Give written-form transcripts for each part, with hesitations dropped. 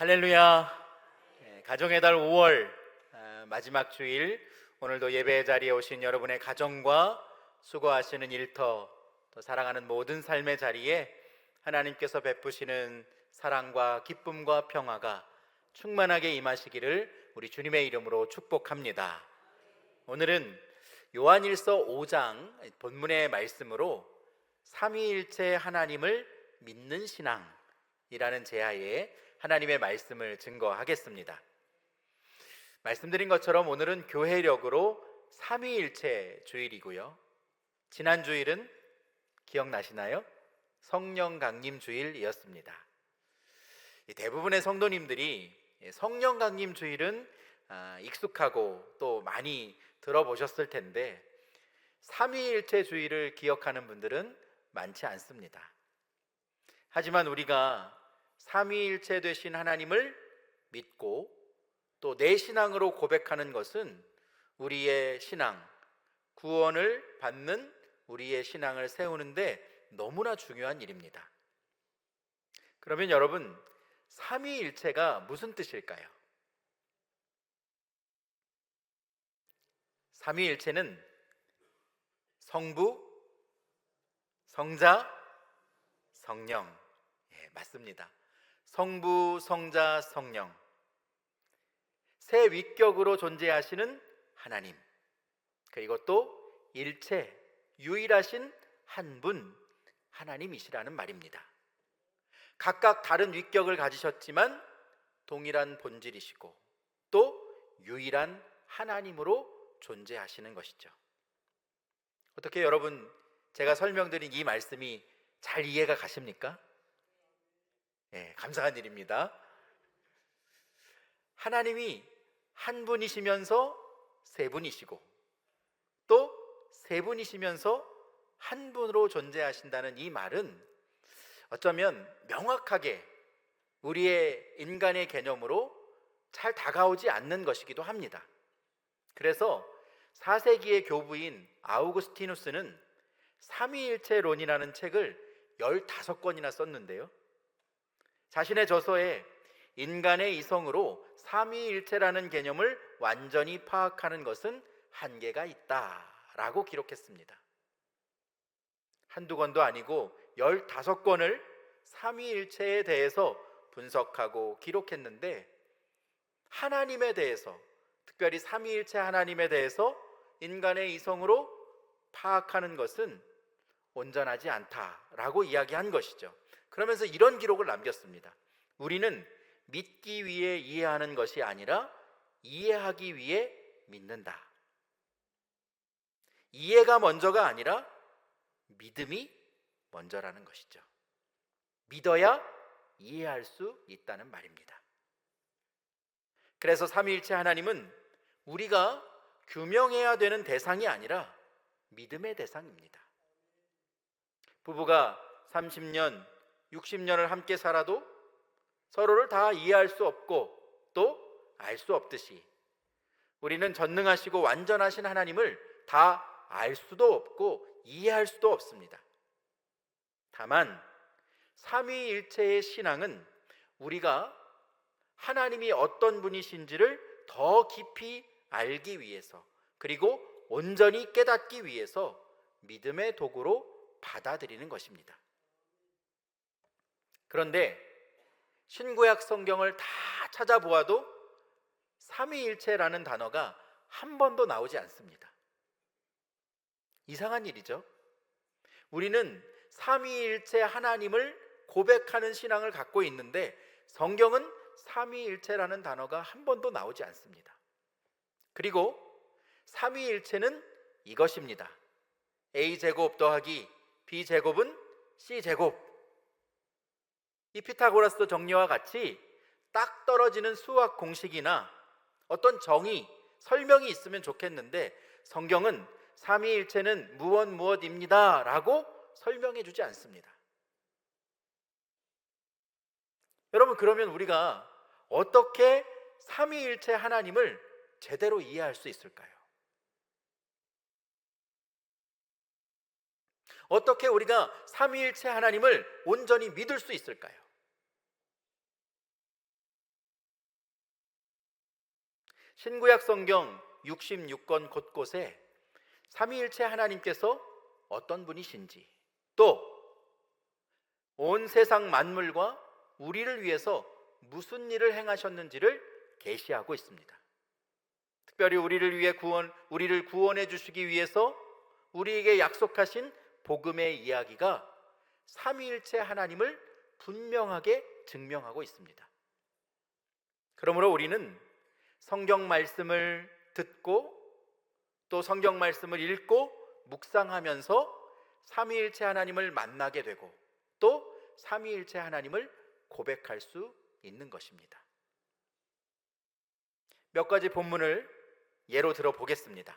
할렐루야. 가정의 달 5월 마지막 주일, 오늘도 예배 자리에 오신 여러분의 가정과 수고하시는 일터, 또 사랑하는 모든 삶의 자리에 하나님께서 베푸시는 사랑과 기쁨과 평화가 충만하게 임하시기를 우리 주님의 이름으로 축복합니다. 오늘은 요한일서 5장 본문의 말씀으로 삼위일체 하나님을 믿는 신앙이라는 제하에 하나님의 말씀을 증거하겠습니다. 말씀드린 것처럼 오늘은 교회력으로 삼위일체 주일이고요. 지난 주일은 기억나시나요? 성령 강림 주일이었습니다. 대부분의 성도님들이 성령 강림 주일은 익숙하고 또 많이 들어보셨을 텐데 삼위일체 주일을 기억하는 분들은 많지 않습니다. 하지만 우리가 삼위일체 되신 하나님을 믿고 또 내 신앙으로 고백하는 것은 우리의 신앙, 구원을 받는 우리의 신앙을 세우는데 너무나 중요한 일입니다. 그러면 여러분, 삼위일체가 무슨 뜻일까요? 삼위일체는 성부, 성자, 성령. 맞습니다. 성부, 성자, 성령, 세 위격으로 존재하시는 하나님, 그리고 또 일체, 유일하신 한 분 하나님이시라는 말입니다. 각각 다른 위격을 가지셨지만 동일한 본질이시고 또 유일한 하나님으로 존재하시는 것이죠. 어떻게 여러분, 제가 설명드린 이 말씀이 잘 이해가 가십니까? 감사한 일입니다. 하나님이 한 분이시면서 세 분이시고 또 세 분이시면서 한 분으로 존재하신다는 이 말은 어쩌면 명확하게 우리의 인간의 개념으로 잘 다가오지 않는 것이기도 합니다. 그래서 4세기의 교부인 아우구스티누스는 삼위일체론이라는 책을 15권이나 썼는데요, 자신의 저서에 인간의 이성으로 삼위일체라는 개념을 완전히 파악하는 것은 한계가 있다라고 기록했습니다. 한두 권도 아니고 15권을 삼위일체에 대해서 분석하고 기록했는데, 하나님에 대해서, 특별히 삼위일체 하나님에 대해서 인간의 이성으로 파악하는 것은 온전하지 않다라고 이야기한 것이죠. 그러면서 이런 기록을 남겼습니다. 우리는 믿기 위해 이해하는 것이 아니라 이해하기 위해 믿는다. 이해가 먼저가 아니라 믿음이 먼저라는 것이죠. 믿어야 이해할 수 있다는 말입니다. 그래서 삼위일체 하나님은 우리가 규명해야 되는 대상이 아니라 믿음의 대상입니다. 부부가 30년, 60년을 함께 살아도 서로를 다 이해할 수 없고 또 알 수 없듯이 우리는 전능하시고 완전하신 하나님을 다 알 수도 없고 이해할 수도 없습니다. 다만 삼위일체의 신앙은 우리가 하나님이 어떤 분이신지를 더 깊이 알기 위해서, 그리고 온전히 깨닫기 위해서 믿음의 도구로 받아들이는 것입니다. 그런데 신구약 성경을 다 찾아보아도 삼위일체라는 단어가 한 번도 나오지 않습니다. 이상한 일이죠. 우리는 삼위일체 하나님을 고백하는 신앙을 갖고 있는데 성경은 삼위일체라는 단어가 한 번도 나오지 않습니다. 그리고 삼위일체는 이것입니다. A제곱 더하기 B제곱은 C제곱. 이 피타고라스 정리와 같이 딱 떨어지는 수학 공식이나 어떤 정의, 설명이 있으면 좋겠는데 성경은 삼위일체는 무엇입니다 라고 설명해 주지 않습니다. 여러분, 그러면 우리가 어떻게 삼위일체 하나님을 제대로 이해할 수 있을까요? 어떻게 우리가 삼위일체 하나님을 온전히 믿을 수 있을까요? 신구약 성경 66권 곳곳에 삼위일체 하나님께서 어떤 분이신지, 또 온 세상 만물과 우리를 위해서 무슨 일을 행하셨는지를 계시하고 있습니다. 특별히 우리를 구원해 주시기 위해서 우리에게 약속하신 복음의 이야기가 삼위일체 하나님을 분명하게 증명하고 있습니다. 그러므로 우리는 성경 말씀을 듣고 또 성경 말씀을 읽고 묵상하면서 삼위일체 하나님을 만나게 되고 또 삼위일체 하나님을 고백할 수 있는 것입니다. 몇 가지 본문을 예로 들어보겠습니다.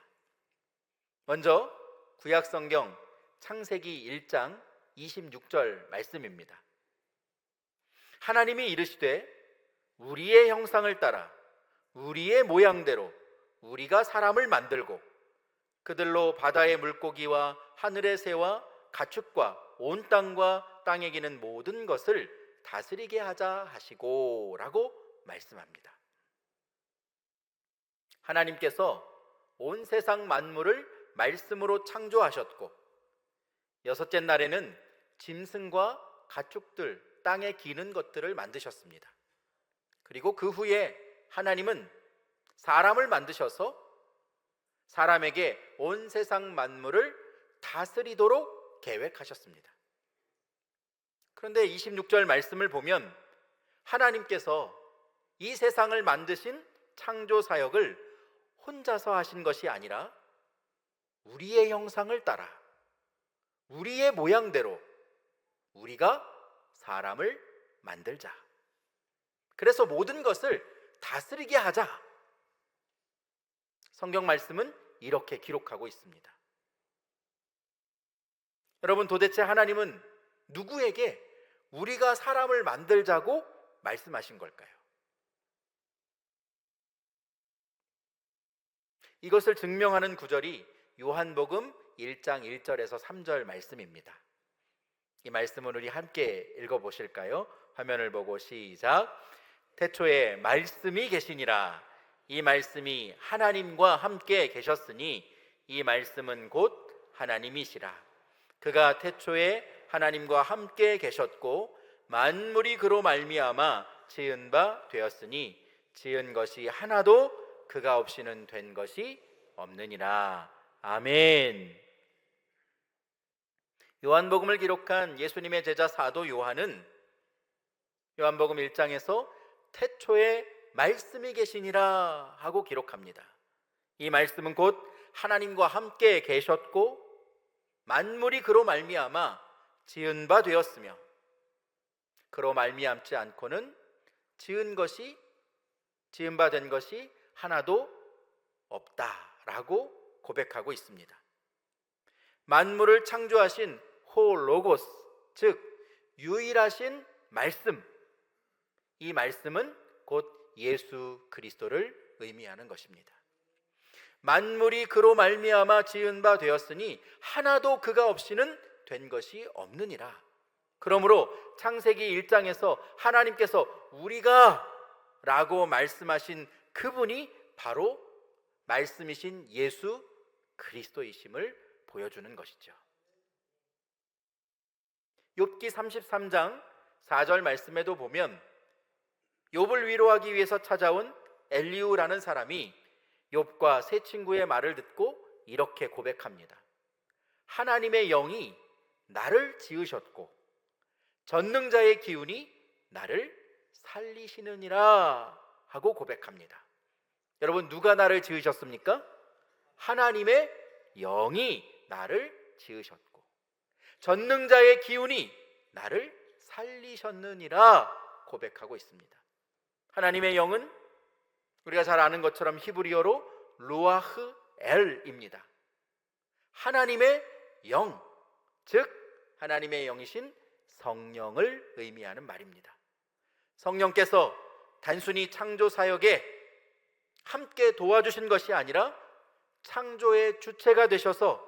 먼저 구약 성경 창세기 1장 26절 말씀입니다. 하나님이 이르시되 우리의 형상을 따라 우리의 모양대로 우리가 사람을 만들고 그들로 바다의 물고기와 하늘의 새와 가축과 온 땅과 땅에 기는 모든 것을 다스리게 하자 하시고 라고 말씀합니다. 하나님께서 온 세상 만물을 말씀으로 창조하셨고 여섯째 날에는 짐승과 가축들, 땅에 기는 것들을 만드셨습니다. 그리고 그 후에 하나님은 사람을 만드셔서 사람에게 온 세상 만물을 다스리도록 계획하셨습니다. 그런데 26절 말씀을 보면 하나님께서 이 세상을 만드신 창조 사역을 혼자서 하신 것이 아니라 우리의 형상을 따라 우리의 모양대로 우리가 사람을 만들자. 그래서 모든 것을 다스리게 하자. 성경 말씀은 이렇게 기록하고 있습니다. 여러분, 도대체 하나님은 누구에게 우리가 사람을 만들자고 말씀하신 걸까요? 이것을 증명하는 구절이 요한복음 1장 1절에서 3절 말씀입니다. 이 말씀을 우리 함께 읽어보실까요? 화면을 보고 시작. 태초에 말씀이 계시니라. 이 말씀이 하나님과 함께 계셨으니 이 말씀은 곧 하나님이시라. 그가 태초에 하나님과 함께 계셨고 만물이 그로 말미암아 지은 바 되었으니 지은 것이 하나도 그가 없이는 된 것이 없느니라. 아멘. 요한복음을 기록한 예수님의 제자 사도 요한은 요한복음 1장에서 태초에 말씀이 계시니라 하고 기록합니다. 이 말씀은 곧 하나님과 함께 계셨고 만물이 그로 말미암아 지은 바 되었으며 그로 말미암지 않고는 지은 바 된 것이 하나도 없다라고 고백하고 있습니다. 만물을 창조하신 호 로고스, 즉 유일하신 말씀, 이 말씀은 곧 예수 그리스도를 의미하는 것입니다. 만물이 그로 말미암아 지은 바 되었으니 하나도 그가 없이는 된 것이 없느니라. 그러므로 창세기 1장에서 하나님께서 우리가 라고 말씀하신 그분이 바로 말씀이신 예수 그리스도이심을 보여주는 것이죠. 욥기 33장 4절 말씀에도 보면 욥을 위로하기 위해서 찾아온 엘리후라는 사람이 욥과 세 친구의 말을 듣고 이렇게 고백합니다. 하나님의 영이 나를 지으셨고 전능자의 기운이 나를 살리시느니라 하고 고백합니다. 여러분, 누가 나를 지으셨습니까? 하나님의 영이 나를 지으셨고 전능자의 기운이 나를 살리셨느니라 고백하고 있습니다. 하나님의 영은 우리가 잘 아는 것처럼 히브리어로 루아흐 엘입니다. 하나님의 영, 즉 하나님의 영이신 성령을 의미하는 말입니다. 성령께서 단순히 창조 사역에 함께 도와주신 것이 아니라 창조의 주체가 되셔서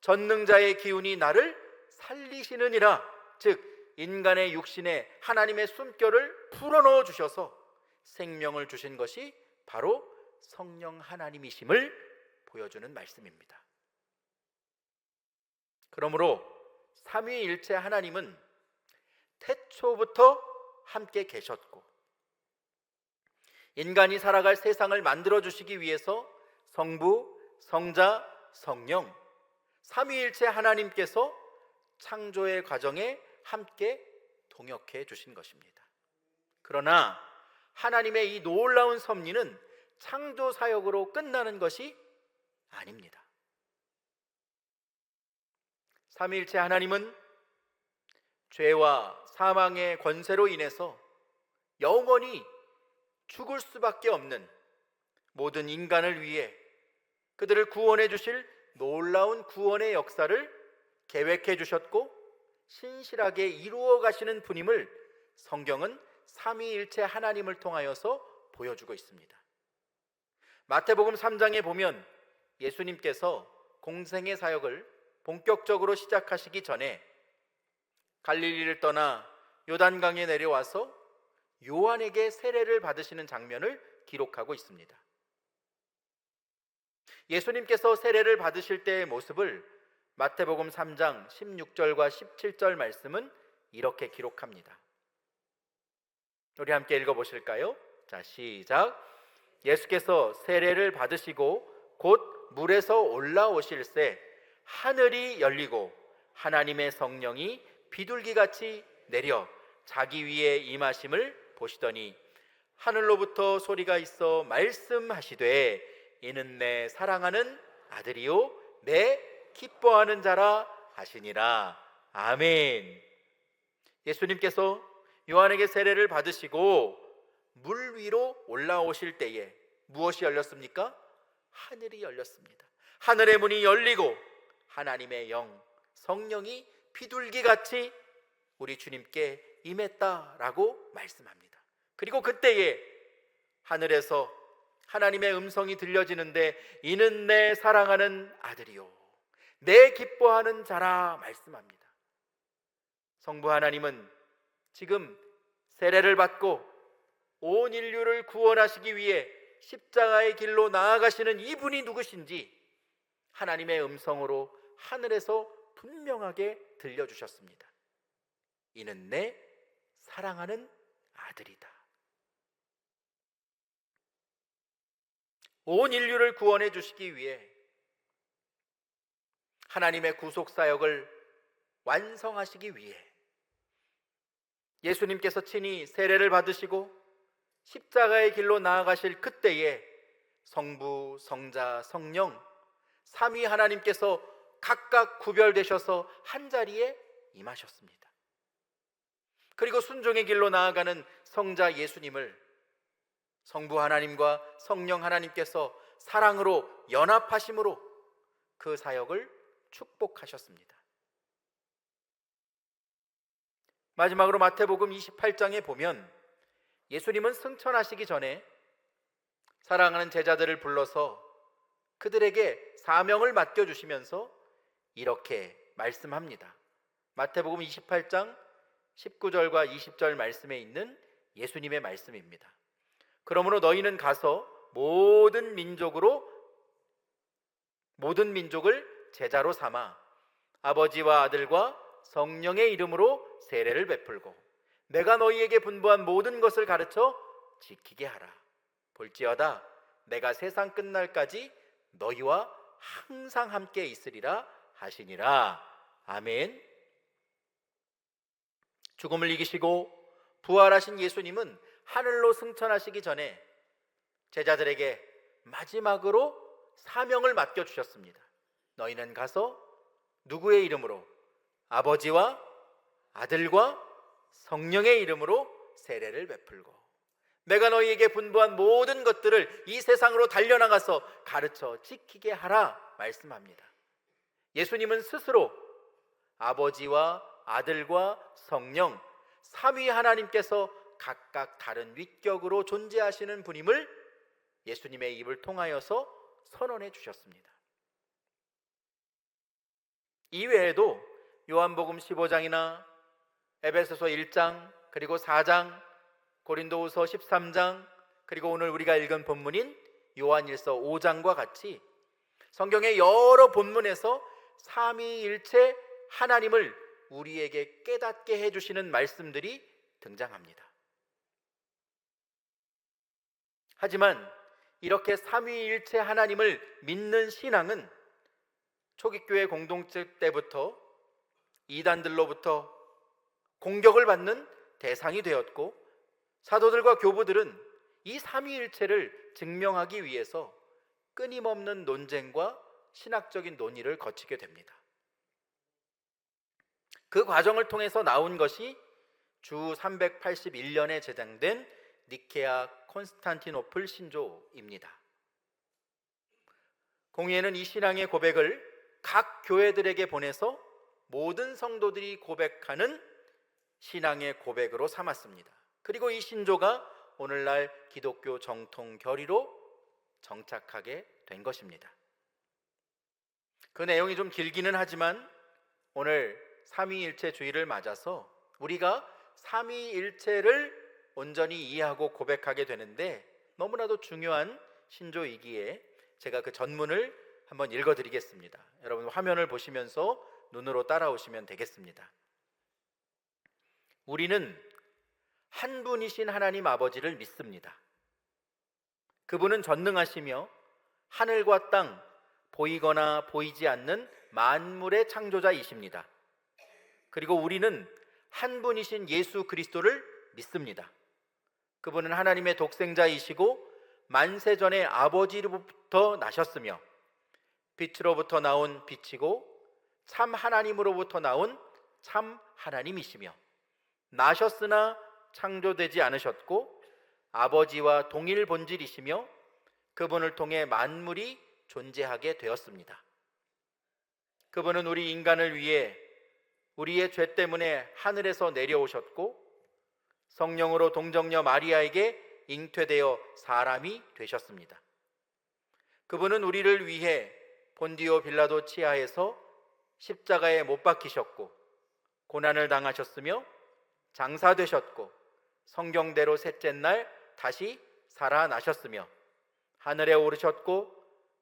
전능자의 기운이 나를 살리시느니라, 즉 인간의 육신에 하나님의 숨결을 불어넣어 주셔서 생명을 주신 것이 바로 성령 하나님이심을 보여주는 말씀입니다. 그러므로 삼위일체 하나님은 태초부터 함께 계셨고, 인간이 살아갈 세상을 만들어 주시기 위해서 성부, 성자, 성령 삼위일체 하나님께서 창조의 과정에 함께 동역해 주신 것입니다. 그러나 하나님의 이 놀라운 섭리는 창조 사역으로 끝나는 것이 아닙니다. 삼위일체 하나님은 죄와 사망의 권세로 인해서 영원히 죽을 수밖에 없는 모든 인간을 위해 그들을 구원해 주실 놀라운 구원의 역사를 계획해 주셨고 신실하게 이루어 가시는 분임을 성경은 삼위일체 하나님을 통하여서 보여주고 있습니다. 마태복음 3장에 보면 예수님께서 공생의 사역을 본격적으로 시작하시기 전에 갈릴리를 떠나 요단강에 내려와서 요한에게 세례를 받으시는 장면을 기록하고 있습니다. 예수님께서 세례를 받으실 때의 모습을 마태복음 3장 16절과 17절 말씀은 이렇게 기록합니다. 우리 함께 읽어보실까요? 자, 시작. 예수께서 세례를 받으시고 곧 물에서 올라오실새 하늘이 열리고 하나님의 성령이 비둘기같이 내려 자기 위에 임하심을 보시더니 하늘로부터 소리가 있어 말씀하시되 이는 내 사랑하는 아들이요 내 기뻐하는 자라 하시니라. 아멘. 예수님께서 요한에게 세례를 받으시고 물 위로 올라오실 때에 무엇이 열렸습니까? 하늘이 열렸습니다. 하늘의 문이 열리고 하나님의 영 성령이 비둘기같이 우리 주님께 임했다라고 말씀합니다. 그리고 그때에 하늘에서 하나님의 음성이 들려지는데 이는 내 사랑하는 아들이요 내 기뻐하는 자라 말씀합니다. 성부 하나님은 지금 세례를 받고 온 인류를 구원하시기 위해 십자가의 길로 나아가시는 이분이 누구신지 하나님의 음성으로 하늘에서 분명하게 들려주셨습니다. 이는 내 사랑하는 아들이다. 온 인류를 구원해 주시기 위해 하나님의 구속사역을 완성하시기 위해 예수님께서 친히 세례를 받으시고 십자가의 길로 나아가실 그때에 성부, 성자, 성령 삼위 하나님께서 각각 구별되셔서 한자리에 임하셨습니다. 그리고 순종의 길로 나아가는 성자 예수님을 성부 하나님과 성령 하나님께서 사랑으로 연합하심으로 그 사역을 축복하셨습니다. 마지막으로 마태복음 28장에 보면 예수님은 승천하시기 전에 사랑하는 제자들을 불러서 그들에게 사명을 맡겨주시면서 이렇게 말씀합니다. 마태복음 28장 19절과 20절 말씀에 있는 예수님의 말씀입니다. 그러므로 너희는 가서 모든 민족을 제자로 삼아 아버지와 아들과 성령의 이름으로 세례를 베풀고 내가 너희에게 분부한 모든 것을 가르쳐 지키게 하라. 볼지어다 내가 세상 끝날까지 너희와 항상 함께 있으리라 하시니라. 아멘. 죽음을 이기시고 부활하신 예수님은 하늘로 승천하시기 전에 제자들에게 마지막으로 사명을 맡겨주셨습니다. 너희는 가서 누구의 이름으로? 아버지와 아들과 성령의 이름으로 세례를 베풀고 내가 너희에게 분부한 모든 것들을 이 세상으로 달려나가서 가르쳐 지키게 하라 말씀합니다. 예수님은 스스로 아버지와 아들과 성령 삼위 하나님께서 각각 다른 위격으로 존재하시는 분임을 예수님의 입을 통하여서 선언해 주셨습니다. 이외에도 요한복음 15장이나 에베소서 1장 그리고 4장 고린도후서 13장 그리고 오늘 우리가 읽은 본문인 요한일서 5장과 같이 성경의 여러 본문에서 삼위일체 하나님을 우리에게 깨닫게 해주시는 말씀들이 등장합니다. 하지만 이렇게 삼위일체 하나님을 믿는 신앙은 초기교회 공동체 때부터 이단들로부터 공격을 받는 대상이 되었고, 사도들과 교부들은 이 삼위일체를 증명하기 위해서 끊임없는 논쟁과 신학적인 논의를 거치게 됩니다. 그 과정을 통해서 나온 것이 주 381년에 제정된 니케아 콘스탄티노플 신조입니다. 공의회는 이 신앙의 고백을 각 교회들에게 보내서 모든 성도들이 고백하는 신앙의 고백으로 삼았습니다. 그리고 이 신조가 오늘날 기독교 정통 결의로 정착하게 된 것입니다. 그 내용이 좀 길기는 하지만 오늘 삼위일체 주일을 맞아서 우리가 삼위일체를 온전히 이해하고 고백하게 되는데 너무나도 중요한 신조이기에 제가 그 전문을 한번 읽어드리겠습니다. 여러분 화면을 보시면서 눈으로 따라오시면 되겠습니다. 우리는 한 분이신 하나님 아버지를 믿습니다. 그분은 전능하시며 하늘과 땅, 보이거나 보이지 않는 만물의 창조자이십니다. 그리고 우리는 한 분이신 예수 그리스도를 믿습니다. 그분은 하나님의 독생자이시고 만세전에 아버지로부터 나셨으며 빛으로부터 나온 빛이고 참 하나님으로부터 나온 참 하나님이시며 나셨으나 창조되지 않으셨고 아버지와 동일 본질이시며 그분을 통해 만물이 존재하게 되었습니다. 그분은 우리 인간을 위해 우리의 죄 때문에 하늘에서 내려오셨고 성령으로 동정녀 마리아에게 잉태되어 사람이 되셨습니다. 그분은 우리를 위해 본디오 빌라도 치하에서 십자가에 못 박히셨고 고난을 당하셨으며 장사되셨고 성경대로 셋째 날 다시 살아나셨으며 하늘에 오르셨고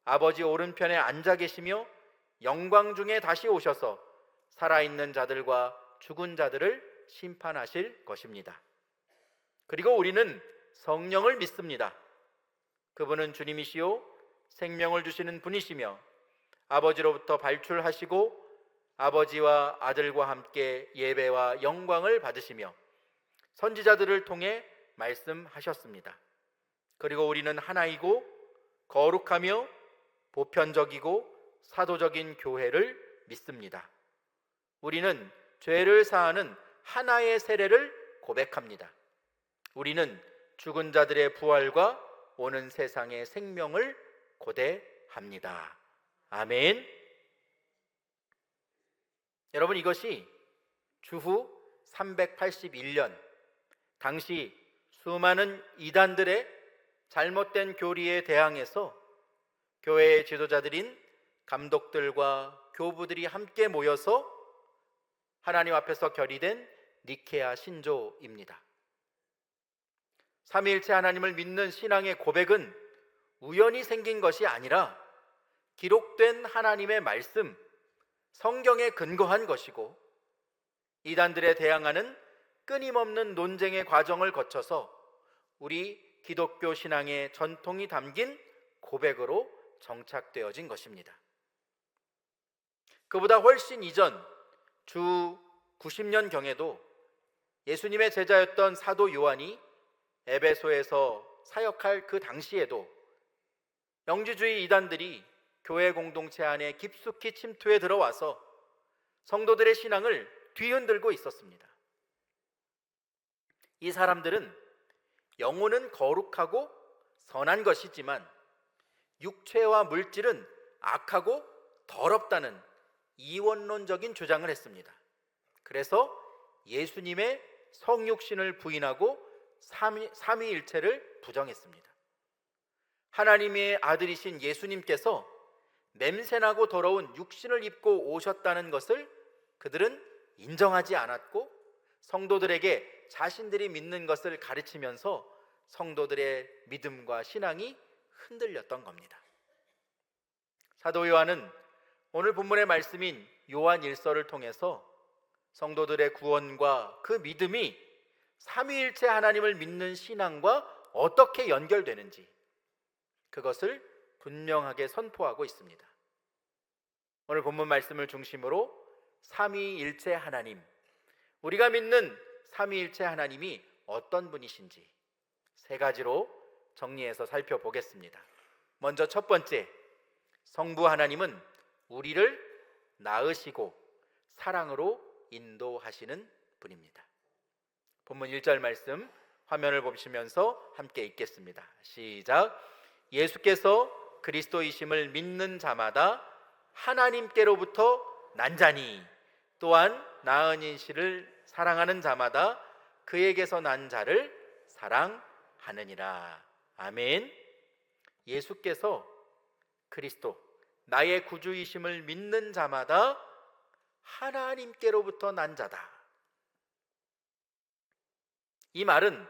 아버지 오른편에 앉아 계시며 영광 중에 다시 오셔서 살아있는 자들과 죽은 자들을 심판하실 것입니다. 그리고 우리는 성령을 믿습니다. 그분은 주님이시요 생명을 주시는 분이시며 아버지로부터 발출하시고 아버지와 아들과 함께 예배와 영광을 받으시며 선지자들을 통해 말씀하셨습니다. 그리고 우리는 하나이고 거룩하며 보편적이고 사도적인 교회를 믿습니다. 우리는 죄를 사하는 하나의 세례를 고백합니다. 우리는 죽은 자들의 부활과 오는 세상의 생명을 고대합니다. 아멘. 여러분, 이것이 주후 381년 당시 수많은 이단들의 잘못된 교리에 대항해서 교회의 지도자들인 감독들과 교부들이 함께 모여서 하나님 앞에서 결의된 니케아 신조입니다. 삼위일체 하나님을 믿는 신앙의 고백은 우연히 생긴 것이 아니라 기록된 하나님의 말씀, 성경에 근거한 것이고 이단들에 대항하는 끊임없는 논쟁의 과정을 거쳐서 우리 기독교 신앙의 전통이 담긴 고백으로 정착되어진 것입니다. 그보다 훨씬 이전 주 90년경에도 예수님의 제자였던 사도 요한이 에베소에서 사역할 그 당시에도 영지주의 이단들이 교회 공동체 안에 깊숙이 침투해 들어와서 성도들의 신앙을 뒤흔들고 있었습니다. 이 사람들은 영혼은 거룩하고 선한 것이지만 육체와 물질은 악하고 더럽다는 이원론적인 주장을 했습니다. 그래서 예수님의 성육신을 부인하고 삼위일체를 부정했습니다. 하나님의 아들이신 예수님께서 냄새나고 더러운 육신을 입고 오셨다는 것을 그들은 인정하지 않았고 자신들이 믿는 것을 가르치면서 성도들의 믿음과 신앙이 흔들렸던 겁니다. 사도 요한은 오늘 본문의 말씀인 요한 1서를 통해서 성도들의 구원과 그 믿음이 삼위일체 하나님을 믿는 신앙과 어떻게 연결되는지 그것을 분명하게 선포하고 있습니다. 오늘 본문 말씀을 중심으로 삼위일체 하나님, 우리가 믿는 삼위일체 하나님이 어떤 분이신지 세 가지로 정리해서 살펴보겠습니다. 먼저 첫 번째, 성부 하나님은 우리를 낳으시고 사랑으로 인도하시는 분입니다. 본문 1절 말씀 화면을 보시면서 함께 읽겠습니다. 시작. 예수께서 그리스도이심을 믿는 자마다 하나님께로부터 난 자니 또한 낳은 인실을 사랑하는 자마다 그에게서 난 자를 사랑하느니라. 아멘. 예수께서 그리스도 나의 구주이심을 믿는 자마다 하나님께로부터 난 자다. 이 말은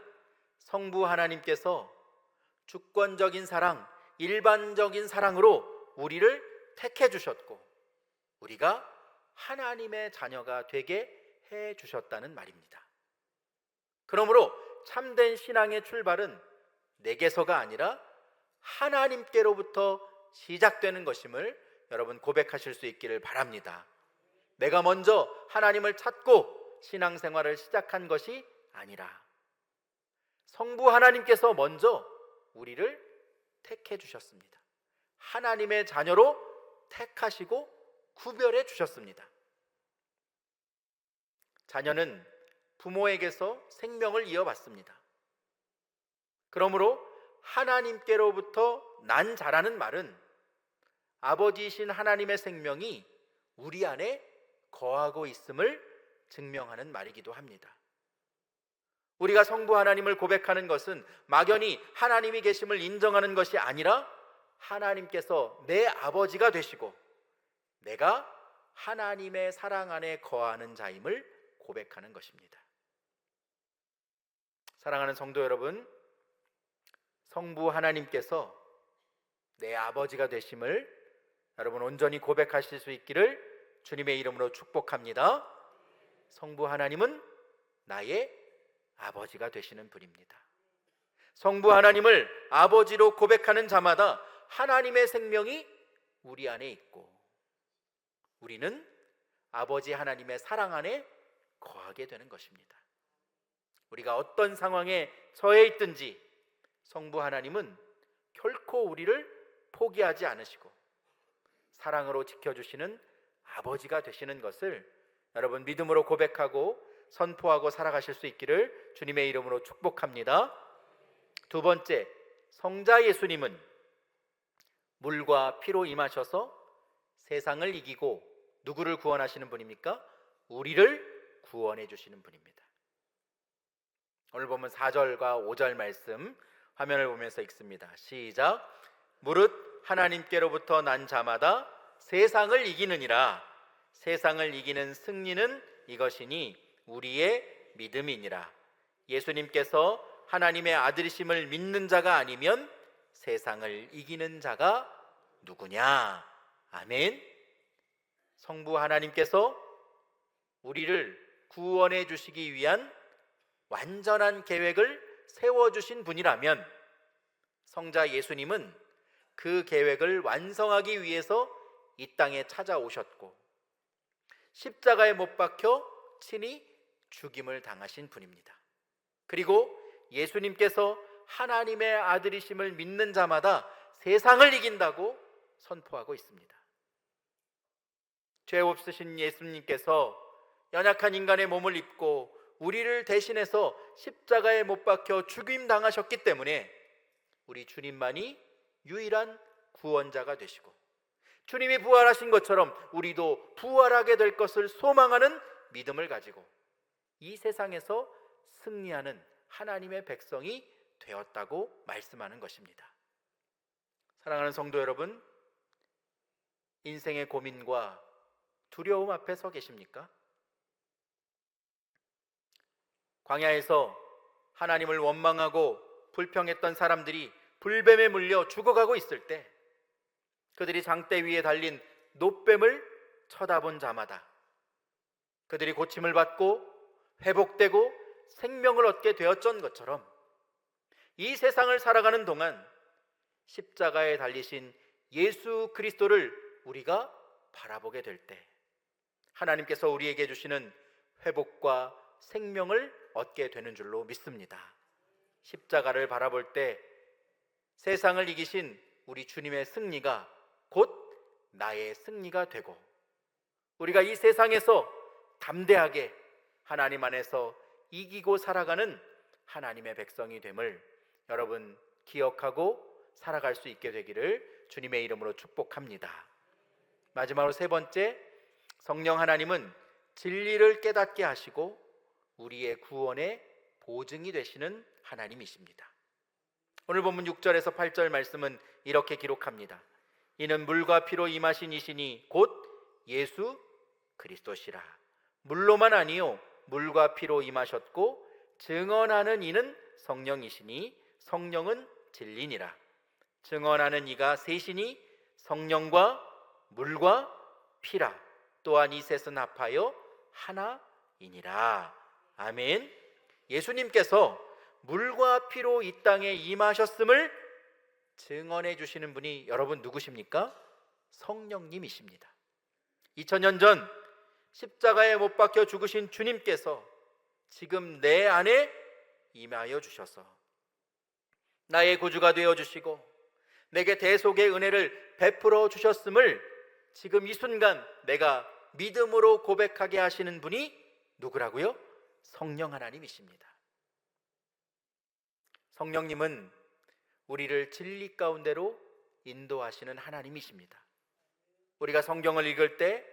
성부 하나님께서 주권적인 사랑, 일반적인 사랑으로 우리를 택해 주셨고 우리가 하나님의 자녀가 되게 해 주셨다는 말입니다. 그러므로 참된 신앙의 출발은 내게서가 아니라 하나님께로부터 시작되는 것임을 여러분 고백하실 수 있기를 바랍니다. 내가 먼저 하나님을 찾고 신앙생활을 시작한 것이 아니라 성부 하나님께서 먼저 우리를 택해 주셨습니다. 하나님의 자녀로 택하시고 구별해 주셨습니다. 자녀는 부모에게서 생명을 이어받습니다. 그러므로 하나님께로부터 난 자라는 말은 아버지이신 하나님의 생명이 우리 안에 거하고 있음을 증명하는 말이기도 합니다. 우리가 성부 하나님을 고백하는 것은 막연히 하나님이 계심을 인정하는 것이 아니라 하나님께서 내 아버지가 되시고 내가 하나님의 사랑 안에 거하는 자임을 고백하는 것입니다. 사랑하는 성도 여러분, 성부 하나님께서 내 아버지가 되심을 여러분 온전히 고백하실 수 있기를 주님의 이름으로 축복합니다. 성부 하나님은 나의 아버지가 되시는 분입니다. 성부 하나님을 아버지로 고백하는 자마다 하나님의 생명이 우리 안에 있고 우리는 아버지 하나님의 사랑 안에 거하게 되는 것입니다. 우리가 어떤 상황에 처해 있든지 성부 하나님은 결코 우리를 포기하지 않으시고 사랑으로 지켜주시는 아버지가 되시는 것을 여러분 믿음으로 고백하고 선포하고 살아가실 수 있기를 주님의 이름으로 축복합니다. 두 번째, 성자 예수님은 물과 피로 임하셔서 세상을 이기고 누구를 구원하시는 분입니까? 우리를 구원해 주시는 분입니다. 오늘 보면 4절과 5절 말씀 화면을 보면서 읽습니다. 시작. 무릇 하나님께로부터 난 자마다 세상을 이기느니라. 세상을 이기는 승리는 이것이니 우리의 믿음이니라. 예수님께서 하나님의 아들이심을 믿는 자가 아니면 세상을 이기는 자가 누구냐? 아멘. 성부 하나님께서 우리를 구원해 주시기 위한 완전한 계획을 세워주신 분이라면 성자 예수님은 그 계획을 완성하기 위해서 이 땅에 찾아오셨고 십자가에 못 박혀 친히 죽임을 당하신 분입니다. 그리고 예수님께서 하나님의 아들이심을 믿는 자마다 세상을 이긴다고 선포하고 있습니다. 죄 없으신 예수님께서 연약한 인간의 몸을 입고 우리를 대신해서 십자가에 못 박혀 죽임 당하셨기 때문에 우리 주님만이 유일한 구원자가 되시고 주님이 부활하신 것처럼 우리도 부활하게 될 것을 소망하는 믿음을 가지고 이 세상에서 승리하는 하나님의 백성이 되었다고 말씀하는 것입니다. 사랑하는 성도 여러분, 인생의 고민과 두려움 앞에 서 계십니까? 광야에서 하나님을 원망하고 불평했던 사람들이 불뱀에 물려 죽어가고 있을 때 그들이 장대 위에 달린 놋뱀을 쳐다본 자마다 그들이 고침을 받고 회복되고 생명을 얻게 되었던 것처럼 이 세상을 살아가는 동안 십자가에 달리신 예수 그리스도를 우리가 바라보게 될 때 하나님께서 우리에게 주시는 회복과 생명을 얻게 되는 줄로 믿습니다. 십자가를 바라볼 때 세상을 이기신 우리 주님의 승리가 곧 나의 승리가 되고 우리가 이 세상에서 담대하게 하나님 안에서 이기고 살아가는 하나님의 백성이 됨을 여러분 기억하고 살아갈 수 있게 되기를 주님의 이름으로 축복합니다. 마지막으로 세 번째, 성령 하나님은 진리를 깨닫게 하시고 우리의 구원의 보증이 되시는 하나님이십니다. 오늘 본문 6절에서 8절 말씀은 이렇게 기록합니다. 이는 물과 피로 임하신 이시니 곧 예수 그리스도시라. 물로만 아니요 물과 피로 임하셨고 증언하는 이는 성령이시니 성령은 진리니라. 증언하는 이가 셋이니 성령과 물과 피라. 또한 이 셋은 합하여 하나이니라. 아멘. 예수님께서 물과 피로 이 땅에 임하셨음을 증언해 주시는 분이 여러분 누구십니까? 성령님이십니다. 2000년 전 십자가에 못 박혀 죽으신 주님께서 지금 내 안에 임하여 주셔서 나의 구주가 되어 주시고 내게 대속의 은혜를 베풀어 주셨음을 지금 이 순간 내가 믿음으로 고백하게 하시는 분이 누구라고요? 성령 하나님이십니다. 성령님은 우리를 진리 가운데로 인도하시는 하나님이십니다. 우리가 성경을 읽을 때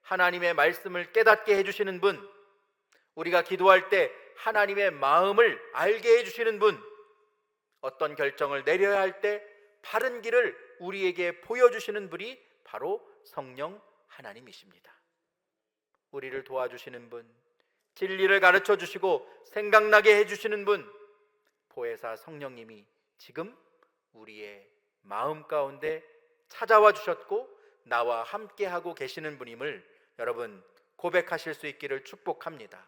하나님의 말씀을 깨닫게 해주시는 분, 우리가 기도할 때 하나님의 마음을 알게 해주시는 분, 어떤 결정을 내려야 할 때 바른 길을 우리에게 보여주시는 분이 바로 성령 하나님이십니다. 우리를 도와주시는 분, 진리를 가르쳐 주시고 생각나게 해주시는 분, 보혜사 성령님이 지금 우리의 마음 가운데 찾아와 주셨고 나와 함께하고 계시는 분임을 여러분 고백하실 수 있기를 축복합니다.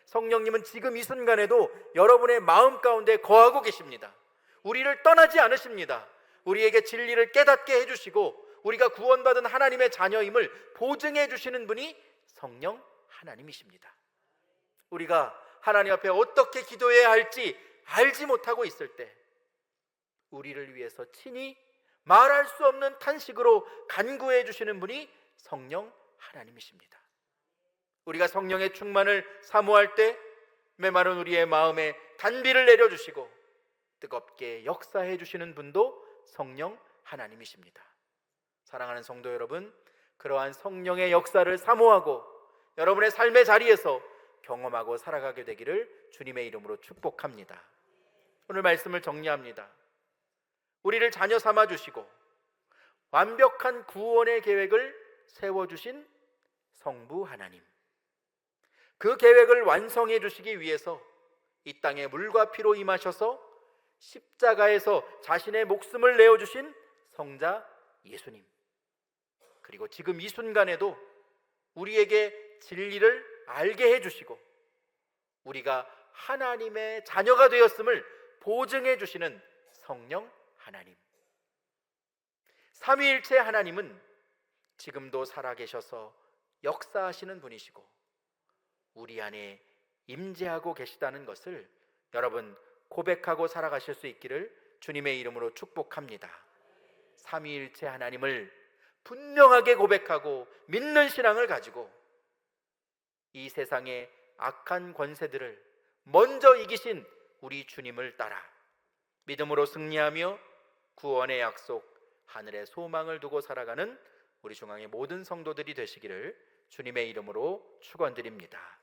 성령님은 지금 이 순간에도 여러분의 마음 가운데 거하고 계십니다. 우리를 떠나지 않으십니다. 우리에게 진리를 깨닫게 해주시고 우리가 구원받은 하나님의 자녀임을 보증해 주시는 분이 성령 하나님이십니다. 우리가 하나님 앞에 어떻게 기도해야 할지 알지 못하고 있을 때 우리를 위해서 친히 말할 수 없는 탄식으로 간구해 주시는 분이 성령 하나님이십니다. 우리가 성령의 충만을 사모할 때 메마른 우리의 마음에 단비를 내려주시고 뜨겁게 역사해 주시는 분도 성령 하나님이십니다. 사랑하는 성도 여러분, 그러한 성령의 역사를 사모하고 여러분의 삶의 자리에서 경험하고 살아가게 되기를 주님의 이름으로 축복합니다. 오늘 말씀을 정리합니다. 우리를 자녀 삼아 주시고 완벽한 구원의 계획을 세워주신 성부 하나님, 그 계획을 완성해 주시기 위해서 이 땅에 물과 피로 임하셔서 십자가에서 자신의 목숨을 내어주신 성자 예수님, 그리고 지금 이 순간에도 우리에게 진리를 알게 해주시고 우리가 하나님의 자녀가 되었음을 보증해 주시는 성령 하나님, 삼위일체 하나님은 지금도 살아계셔서 역사하시는 분이시고 우리 안에 임재하고 계시다는 것을 여러분 고백하고 살아가실 수 있기를 주님의 이름으로 축복합니다. 삼위일체 하나님을 분명하게 고백하고 믿는 신앙을 가지고 이 세상의 악한 권세들을 먼저 이기신 우리 주님을 따라 믿음으로 승리하며 구원의 약속, 하늘의 소망을 두고 살아가는 우리 중앙의 모든 성도들이 되시기를 주님의 이름으로 축원드립니다.